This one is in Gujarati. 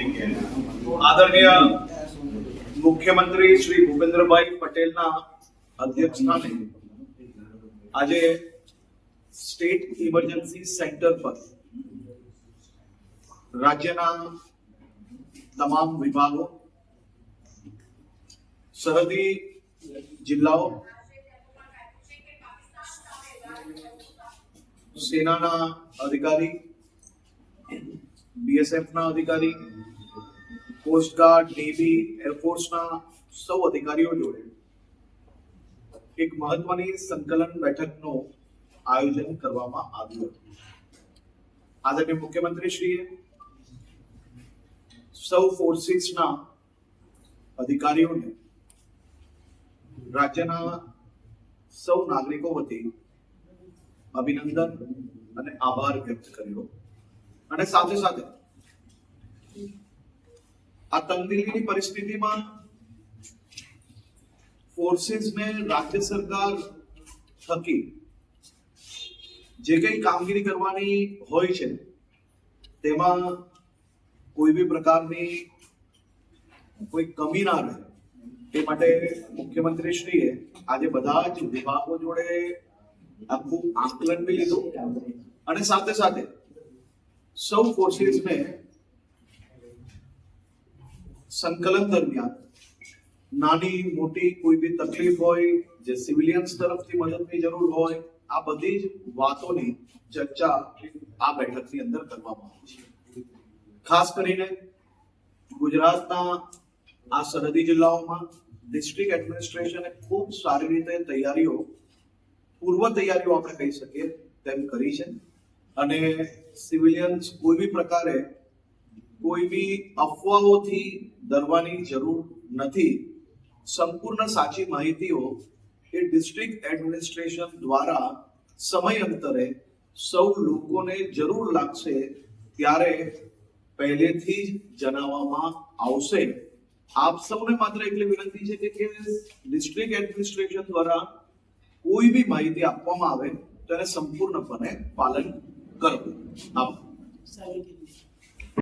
આદરણીય મુખ્યમંત્રી શ્રી ભૂપેન્દ્રભાઈ પટેલના અધ્યક્ષસ્થાને આજે સ્ટેટ ઇમરજન્સી સેન્ટર પર રાજ્યના તમામ વિભાગો, સરહદી જિલ્લાઓ, સેનાના અધિકારી, બીએસએફના અધિકારી, કોસ્ટગાર્ડ, નેવી, એરફોર્સના સૌ અધિકારીઓ જોડે એક મહત્વની સંકલન બેઠકનું આયોજન કરવામાં આવ્યું હતું. આદરણીય મુખ્યમંત્રીશ્રીએ સૌ ફોર્સિસના અધિકારીઓને રાજ્યના સૌ નાગરિકો વતી અભિનંદન અને આભાર વ્યક્ત કર્યો અને સાથે સાથે આ તંગદિલીની પરિસ્થિતિમાં ફોર્સિસને રાજ્ય સરકાર થકી જે કંઈ કામગીરી કરવાની હોય છે તેમાં કોઈ બી પ્રકારની કોઈ કમી ના રહે તે માટે મુખ્યમંત્રીશ્રીએ આજે બધા જ વિભાગો જોડે આખું આકલન બી લીધું અને સાથે સાથે સૌ ફોર્સિસને સંકલન દરમિયાન નાની મોટી કોઈ બી તકલીફ હોય, જે સિવિલિયન્સ તરફથી મદદની જરૂર હોય, આ બધી જ વાતોની ચર્ચા આ બેઠકની અંદર કરવામાં આવી છે. ખાસ કરીને ગુજરાતના આ સરહદી જિલ્લાઓમાં ડિસ્ટ્રિક્ટ એડમિનિસ્ટ્રેશને ખૂબ સારી રીતે પૂર્વ તૈયારીઓ આપણે કહી શકીએ તેમ કરી છે અને સિવિલિયન્સ કોઈ બી પ્રકારે કોઈ બી અફવાઓથી ડરવાની જરૂર નથી. સંપૂર્ણ સાચી માહિતીઓ એ ડિસ્ટ્રિક્ટ એડમિનિસ્ટ્રેશન દ્વારા સમય અંતરે સૌ લોકોને જરૂર લાગશે ત્યારે પહેલેથી જ જણાવવામાં આવશે. આપ સૌને માત્ર એટલી વિનંતી છે કે ડિસ્ટ્રિક્ટ એડમિનિસ્ટ્રેશન દ્વારા કોઈ બી માહિતી આપવામાં આવે તેને સંપૂર્ણપણે પાલન કરવું. આભાર.